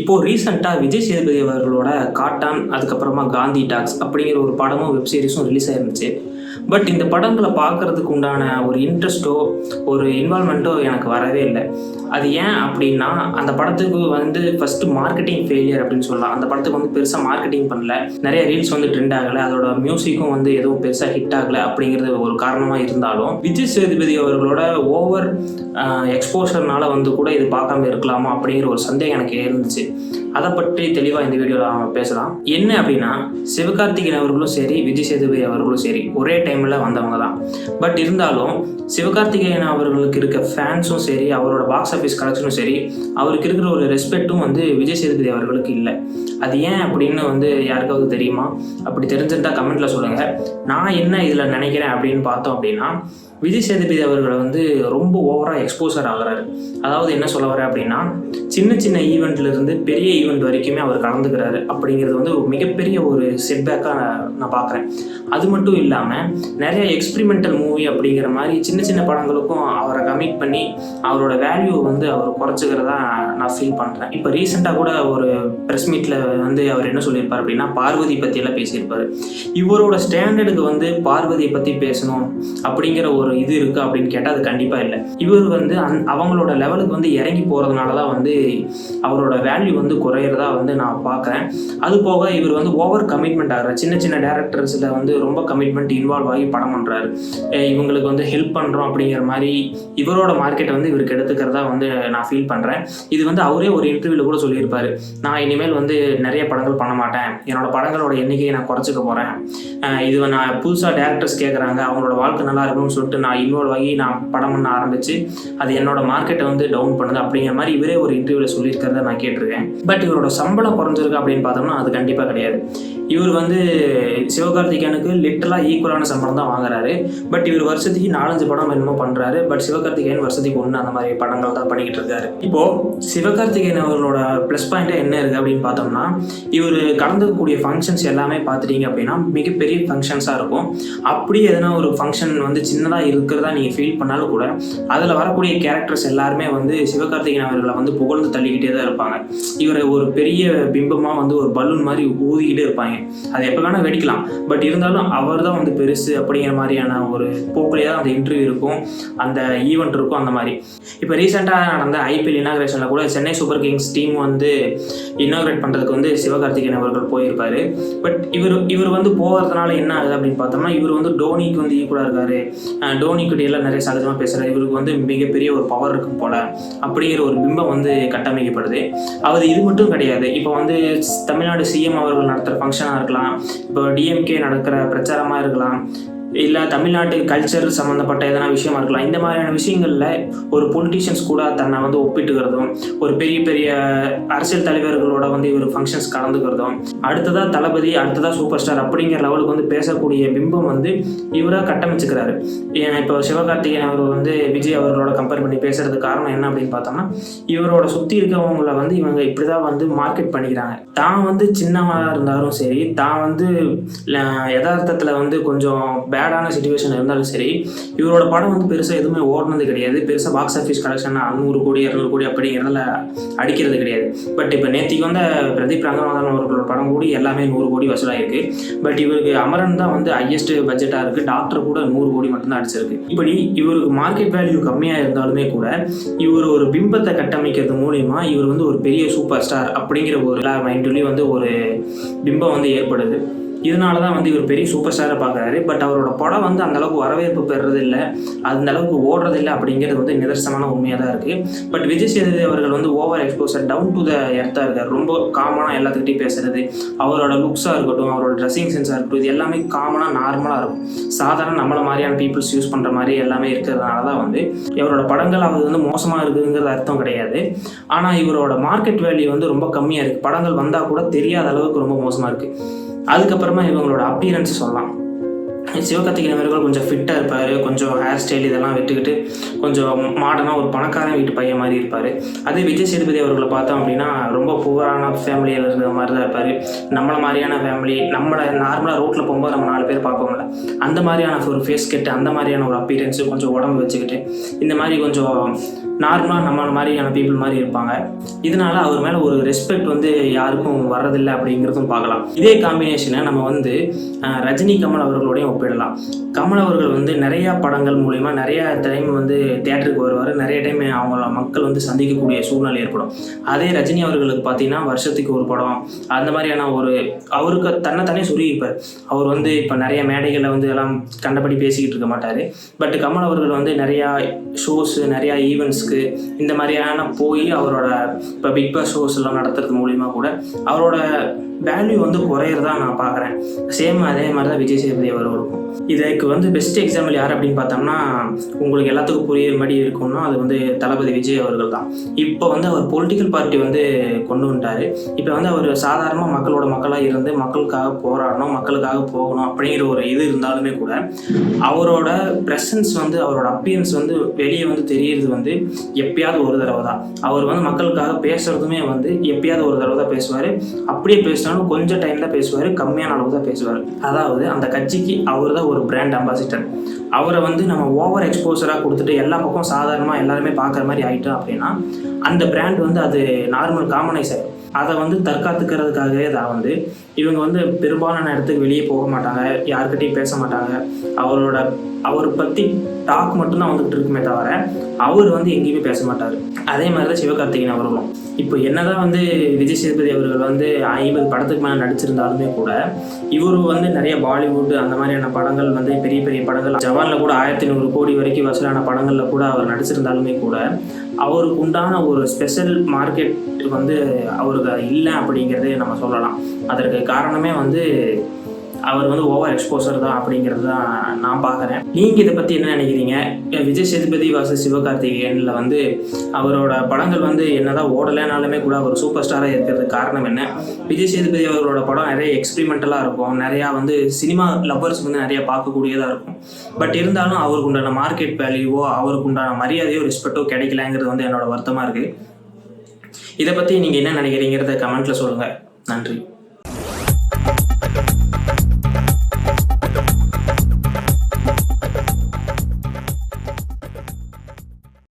இப்போது ரீசெண்டாக விஜய் சேதுபதி அவர்களோட காட்டான், அதுக்கப்புறமா காந்தி டாக்ஸ் அப்படிங்கிற ஒரு படமும் வெப் சீரிஸும் ரிலீஸ் ஆயிருந்துச்சு. பட் இந்த படங்களை பார்க்குறதுக்கு உண்டான ஒரு இன்ட்ரெஸ்ட்டோ ஒரு இன்வால்மெண்ட்டோ எனக்கு வரவே இல்லை. அது ஏன் அப்படின்னா, அந்த படத்துக்கு ஃபஸ்ட்டு மார்க்கெட்டிங் ஃபெயிலியர் அப்படின்னு சொல்லலாம். அந்த படத்துக்கு பெருசாக மார்க்கெட்டிங் பண்ணல, நிறைய ரீல்ஸ் ட்ரெண்ட் ஆகலை, அதோட மியூசிக்கும் எதுவும் பெருசாக ஹிட் ஆகலை அப்படிங்கிறது ஒரு காரணமாக இருந்தாலும், விஜய் சேதுபதி அவர்களோட ஓவர் எக்ஸ்போஷர்னால கூட இது பார்க்காம இருக்கலாமா அப்படிங்கிற ஒரு சந்தேகம் எனக்கு இருந்துச்சு. அதை பற்றி தெளிவாக இந்த வீடியோவில் நம்ம பேசலாம். என்ன அப்படின்னா, சிவகார்த்திகேயன் அவர்களும் சரி, விஜய் சேதுபதி அவர்களும் சரி ஒரே டைமில் வந்தவங்க தான். பட் இருந்தாலும் சிவகார்த்திகேயன் அவர்களுக்கு இருக்க ஃபேன்ஸும் சரி, அவரோட பாக்ஸ் ஆஃபீஸ் கலெக்ஷனும் சரி, அவருக்கு இருக்கிற ஒரு ரெஸ்பெக்ட்டும் விஜய் சேதுபதி அவர்களுக்கு இல்லை. அது ஏன் அப்படின்னு யாருக்காவது தெரியுமா? அப்படி தெரிஞ்சிருந்தா கமெண்ட்டில் சொல்லுங்கள். நான் என்ன இதில் நினைக்கிறேன் அப்படின்னு பார்த்தோம் அப்படின்னா, விஜய் சேதுபதி அவர்களை ரொம்ப ஓவராக எக்ஸ்போசர் ஆகிறாரு. அதாவது என்ன சொல்ல வரேன் அப்படின்னா, சின்ன சின்ன ஈவெண்ட்லேருந்து பெரிய ஈவெண்ட் வரைக்குமே அவர் கலந்துக்கிறாரு அப்படிங்கிறது ஒரு மிகப்பெரிய ஒரு செட்பேக்காக நான் பார்க்குறேன். அது மட்டும் இல்லாமல் நிறைய எக்ஸ்பிரிமெண்டல் மூவி அப்படிங்கிற மாதிரி சின்ன சின்ன படங்களுக்கும் அவரை கமிட் பண்ணி அவரோட வேல்யூ அவர் குறைச்சிக்கிறதா நான் ஃபீல் பண்ணுறேன். இப்போ ரீசெண்டாக கூட ஒரு ப்ரெஸ் மீட்டில் அவர் என்ன சொல்லியிருப்பார் அப்படின்னா, பார்வதி பற்றியெல்லாம் பேசியிருப்பார். இவரோட ஸ்டாண்டர்டுக்கு பார்வதியை பற்றி பேசணும் அப்படிங்கிற ஒரு இது இருக்குது அப்படின்னு கேட்டால் அது கண்டிப்பாக இல்லை. இவர் அவங்களோட லெவலுக்கு இறங்கி போகிறதுனால தான் அவரோட வேல்யூ குறையிறதா நான் பார்க்குறேன். அது போக இவர் ஓவர் கமிட்மெண்ட் ஆகிறார். சின்ன சின்ன டேரக்டர்ஸில் ரொம்ப கமிட்மெண்ட் இன்வால்வ் ஆகி படம் பண்ணுறாரு. இவங்களுக்கு ஹெல்ப் பண்ணுறோம் அப்படிங்கிற மாதிரி இவரோட மார்க்கெட்டை இவருக்கு எடுத்துக்கிறதா நான் ஃபீல் பண்ணுறேன். இது அவரே ஒரு இன்டர்வியூவில் கூட சொல்லியிருப்பார். நான் இனிமேல் நிறைய படங்கள் பண்ண மாட்டேன், என்னோட படங்களோட எண்ணிக்கையை நான் குறைச்சிக்க போகிறேன். இது நான் புதுசாக டேரக்டர்ஸ் கேட்குறாங்க, அவங்களோட வாழ்க்கை நல்லா இருக்கணும்னு சொல்லிட்டு நான் இன்வால்வ் ஆகி நான் படம் பண்ண ஆரம்பித்து அது என்னோட மார்க்கெட்டை டவுன் பண்ணுது அப்படிங்கிற மாதிரி இவரே ஒரு இன்டர்வியூவில் சொல்லியிருக்கிறத நான் கேட்டிருக்கேன். பட் இவரோட சம்பளம் குறைஞ்சிருக்கு அப்படின்னு பார்த்தோம்னா அது கண்டிப்பாக கிடையாது. இவர் சிவகார்த்திகேயனுக்கு லிட்டலாக ஈக்குவலான சம்பளம் தான் வாங்குறாரு. பட் இவர் வருஷத்துக்கு 4-5 படம் என்னமோ பண்ணுறாரு. பட் சிவகார்த்திகேயன் வருஷத்துக்கு 1 அந்த மாதிரி படங்கள் தான் பண்ணிக்கிட்டு இருக்காரு. இப்போது சிவகார்த்திகேயன் அவர்களோட ப்ளஸ் பாயிண்ட்டாக என்ன இருக்குது அப்படின்னு பார்த்தோம்னா, இவர் கலந்துக்கக்கூடிய ஃபங்க்ஷன்ஸ் எல்லாமே பார்த்துட்டீங்க அப்படின்னா மிகப்பெரிய ஃபங்க்ஷன்ஸாக இருக்கும். அப்படி எதனா ஒரு ஃபங்க்ஷன் சின்னதாக இருக்கிறதா நீங்கள் ஃபீல் பண்ணாலும் கூட அதில் வரக்கூடிய கேரக்டர்ஸ் எல்லாருமே சிவகார்த்திகேயன் அவர்களை புகழ்ந்து தள்ளிக்கிட்டே தான் இருப்பாங்க. இவரை ஒரு பெரிய பிம்பமாக ஒரு பலூன் மாதிரி ஊதிக்கிட்டே இருப்பாங்க. அது எப்போ வேணால் வெடிக்கலாம். பட் இருந்தாலும் அவர் தான் பெருசு அப்படிங்கிற மாதிரியான ஒரு போக்கிலேயே தான் அந்த இன்டர்வியூ இருக்கும், அந்த ஈவெண்ட் இருக்கும். அந்த மாதிரி இப்போ ரீசெண்டாக நடந்த ஐபிஎல் இனாகிரேஷனில் கூட Chennai super Kings team inaugurate பண்ணுறதுக்கு சிவகார்த்திகேயன் அவர்கள் போயிருப்பார். பட் இவர் போகிறதுனால என்ன ஆகுது அப்படின்னு பார்த்தோம்னா, இவர் டோனிக்கு ஈக்குவலாக இருக்காரு, டோனிக்கிட்ட எல்லாம் நிறைய சகஜமாக பேசுகிறார், இவருக்கு மிகப்பெரிய ஒரு பவர் இருக்கும் போல அப்படிங்கிற ஒரு பிம்பம் கட்டமைக்கப்படுது. அவர் இது மட்டும் கிடையாது. இப்போ தமிழ்நாடு சிஎம் அவர்கள் நடத்துகிற ஃபங்க்ஷனாக இருக்கலாம், இப்போ டிஎம்கே நடக்கிற பிரச்சாரமாக இருக்கலாம், இல்லை தமிழ்நாட்டு கல்ச்சர் சம்மந்தப்பட்ட எதனா விஷயமா இருக்கலாம். இந்த மாதிரியான விஷயங்களில் ஒரு பொலிட்டிஷியன்ஸ் கூட தன்னை ஒப்பிட்டுக்கிறதும், ஒரு பெரிய பெரிய அரசியல் தலைவர்களோட இவர் ஃபங்க்ஷன்ஸ் கலந்துக்கிறதும், அடுத்ததாக தளபதி, அடுத்ததாக சூப்பர் ஸ்டார் அப்படிங்கிற லெவலுக்கு பேசக்கூடிய பிம்பம் இவராக கட்டமைச்சுக்கிறாரு. இப்போ சிவகார்த்திகேயன் அவர் விஜய் அவர்களோட கம்பேர் பண்ணி பேசுறதுக்கு காரணம் என்ன அப்படின்னு பார்த்தோம்னா, இவரோட சுற்றி இருக்கவங்களை இவங்க இப்படி தான் மார்க்கெட் பண்ணிக்கிறாங்க. தான் சின்னவனாக இருந்தாலும் சரி, தான் யதார்த்தத்தில் கொஞ்சம் பேடான சிச்சுவேஷன் இருந்தாலும் சரி, இவரோட படம் பெருசாக எதுவுமே ஓடினது கிடையாது. பெருசாக பாக்ஸ் ஆஃபீஸ் கலெக்ஷன் 100 கோடி 200 கோடி அப்படிங்கிறதுல அடிக்கிறது கிடையாது. பட் இப்போ நேற்றுக்கு பிரதீப் ரங்கநாதன் அவர்களோட படம் கூடி எல்லாமே 100 கோடி வசூலாயிருக்கு. பட் இவருக்கு அமரன் தான் ஹையஸ்ட் பட்ஜெட்டாக இருக்குது. டாக்டர் கூட 100 கோடி மட்டும்தான் அடிச்சிருக்கு. இப்படி இவருக்கு மார்க்கெட் வேல்யூ கம்மியாக இருந்தாலுமே கூட இவர் ஒரு பிம்பத்தை கட்டமைக்கிறது மூலிமா இவர் ஒரு பெரிய சூப்பர் ஸ்டார் அப்படிங்கிற ஒரு மைண்ட்லேயும் ஒரு பிம்பம் ஏற்படுது. இதனால தான் இவர் பெரிய சூப்பர் ஸ்டாரை பார்க்குறாரு. பட் அவரோட படம் அந்தளவுக்கு வரவேற்பு பெறுறது இல்லை, அந்த அளவுக்கு ஓடுறதில்லை அப்படிங்கிறது நிதர்சனமான உண்மையாக தான் இருக்குது. பட் விஜய் சேதுபதி அவர்கள் over exposure, down to the எர்த்தாக இருக்கார். ரொம்ப காமனாக எல்லாத்துக்கிட்டையும் பேசுறது, அவரோட லுக்ஸாக இருக்கட்டும், அவரோட ட்ரெஸ்ஸிங் சென்ஸாக இருக்கட்டும், இது எல்லாமே காமனாக நார்மலாக இருக்கும். சாதாரண நம்மள மாதிரியான பீப்புள்ஸ் யூஸ் பண்ணுற மாதிரி எல்லாமே இருக்கிறதுனால தான் இவரோட படங்கள் அவர் மோசமாக இருக்குதுங்கிறது அர்த்தம் கிடையாது. ஆனால் இவரோட மார்க்கெட் வேல்யூ ரொம்ப கம்மியாக இருக்குது. படங்கள் வந்தால் கூட தெரியாத அளவுக்கு ரொம்ப மோசமாக இருக்குது. அதுக்கப்புறமா இவங்களோட அப்பியரன்ஸ் சொல்லலாம். சிவகார்த்திகேயன் அவர்கள் கொஞ்சம் ஃபிட்டாக இருப்பார், கொஞ்சம் ஹேர் ஸ்டைல் இதெல்லாம் விட்டுக்கிட்டு கொஞ்சம் மாடர்னாக ஒரு பணக்காரன் வீட்டு பையன் மாதிரி இருப்பார். அதே விஜய் சேதுபதி அவர்களை பார்த்தோம் அப்படின்னா ரொம்ப புவரான ஃபேமிலியில் இருக்கிற மாதிரி தான் இருப்பார். நம்மளை மாதிரியான ஃபேமிலி, நம்மளை நார்மலாக ரோட்டில் போகும்போது நம்ம 4 பேர் பார்ப்போம்ல, அந்த மாதிரியான ஒரு ஃபேஸ் கட்டு, அந்த மாதிரியான ஒரு அப்பியரன்ஸு, கொஞ்சம் உடம்பு வச்சுக்கிட்டு இந்த மாதிரி கொஞ்சம் நார்மலாக நம்ம மாதிரியான பீப்புள் மாதிரி இருப்பாங்க. இதனால அவர் மேலே ஒரு ரெஸ்பெக்ட் வந்து யாருக்கும் வர்றதில்லை அப்படிங்கிறதும் பார்க்கலாம். இதே காம்பினேஷனை நம்ம வந்து ரஜினி கமல் அவர்களோடையும் ஒப்பிடலாம். கமல் அவர்கள் வந்து நிறையா படங்கள் மூலிமா நிறையா டைம் வந்து தியேட்டருக்கு வருவார். நிறைய டைம் அவங்கள மக்கள் வந்து சந்திக்கக்கூடிய சூழ்நிலை ஏற்படும். அதே ரஜினி அவர்களுக்கு பார்த்தீங்கன்னா வருஷத்துக்கு ஒரு படம் அந்த மாதிரியான ஒரு அவருக்கு தன்னைத்தானே சுருகிப்பார். அவர் வந்து இப்போ நிறைய மேடைகளில் வந்து எல்லாம் கண்டபடி பேசிக்கிட்டு இருக்க மாட்டார். பட் கமல் அவர்கள் வந்து நிறையா ஷோஸு நிறையா ஈவெண்ட்ஸ்க்கு இந்த மாதிரியான போய் அவரோட இப்போ பிக் பாஸ் ஷோஸ் எல்லாம் நடத்துறது மூலிமா கூட அவரோட வேல்யூ வந்து குறையிறதா நான் பார்க்குறேன். சேம் அதே மாதிரி தான் விஜய் சேதுபதி அவர்களுக்கும். இதுக்கு வந்து பெஸ்ட் எக்ஸாம்பிள் யார் அப்படின்னு பார்த்தோம்னா, உங்களுக்கு எல்லாத்துக்கும் புரியுற மாதிரி இருக்கும்னா அது வந்து தளபதி விஜய் அவர்கள் தான். இப்போ வந்து அவர் பொலிட்டிக்கல் பார்ட்டி வந்து கொண்டு வந்துட்டார். இப்போ வந்து அவர் சாதாரணமாக மக்களோட மக்களாக இருந்து மக்களுக்காக போராடணும், மக்களுக்காக போகணும் அப்படிங்கிற ஒரு இது இருந்தாலுமே கூட அவரோட ப்ரெசன்ஸ் வந்து அவரோட அப்பியன்ஸ் வந்து வெளியே வந்து தெரியுறது வந்து எப்பயாவது ஒரு தடவை தான். அவர் வந்து மக்களுக்காக பேசுகிறதுமே வந்து எப்பயாவது ஒரு தடவை தான் பேசுவார். அப்படியே பேசினாலும் கொஞ்சம் டைம் தான் பேசுவார், கம்மியான அளவு தான் பேசுவார். அதாவது அந்த கட்சிக்கு அவர் தான் ஒரு பிராண்ட் அம்பாசிடர். அவரை வந்து நம்ம ஓவர் எக்ஸ்போசராக கொடுத்துட்டு எல்லா பக்கம் சாதாரணமாக எல்லாருமே பார்க்குற மாதிரி ஆகிட்டோம் அப்படின்னா அந்த பிராண்ட் வந்து அது நார்மல் காமனைஸ் ஆகிடும். அதை வந்து தற்காத்துக்கிறதுக்காகவே தான் வந்து இவங்க வந்து பெரும்பாலான இடத்துக்கு வெளியே போக மாட்டாங்க, யாருக்கிட்டையும் பேச மாட்டாங்க. அவரை பற்றி டாக் மட்டும்தான் வந்துகிட்டு இருக்குமே தவிர அவர் வந்து எங்கேயுமே பேச மாட்டார். அதே மாதிரி தான் சிவகார்த்திகேயன் அவர்களும். இப்போ என்னதான் வந்து விஜய் சேதுபதி அவர்கள் வந்து 50 படத்துக்கு மேலே நடிச்சிருந்தாலுமே கூட இவர் வந்து நிறைய பாலிவுட் அந்த மாதிரியான படங்கள் வந்து பெரிய பெரிய படங்கள் ஜவானில் கூட 1100 கோடி வரைக்கும் வசூலான படங்களில் கூட அவர் நடிச்சிருந்தாலுமே கூட அவருக்கு உண்டான ஒரு ஸ்பெஷல் மார்க்கெட் வந்து அவருக்கு இல்லை அப்படிங்கிறதே நம்ம சொல்லலாம். அதற்கு காரணமே வந்து அவர் வந்து ஓவர் எக்ஸ்போசர் தான் அப்படிங்கிறது தான் நான் பார்க்குறேன். நீங்கள் இதை பற்றி என்ன நினைக்கிறீங்க? விஜய் சேதுபதி வாசஸ் சிவகார்த்திகேயனில் வந்து அவரோட படங்கள் வந்து என்னதான் ஓடலைனாலுமே கூட அவர் சூப்பர் ஸ்டாராக இருக்கிறதுக்கு காரணம் என்ன? விஜய் சேதுபதி அவரோட படம் நிறைய எக்ஸ்பிரிமெண்டலாக இருக்கும், நிறையா வந்து சினிமா லவ்வர்ஸ் வந்து நிறையா பார்க்கக்கூடியதாக இருக்கும். பட் இருந்தாலும் அவருக்கு உண்டான மார்க்கெட் வேல்யூவோ அவருக்கு உண்டான மரியாதையோ ரெஸ்பெக்டோ கிடைக்கலங்கிறது வந்து என்னோட வருத்தமாக இருக்குது. இதை பற்றி நீங்கள் என்ன நினைக்கிறீங்கிறத கமெண்ட்டில் சொல்லுங்கள். நன்றி.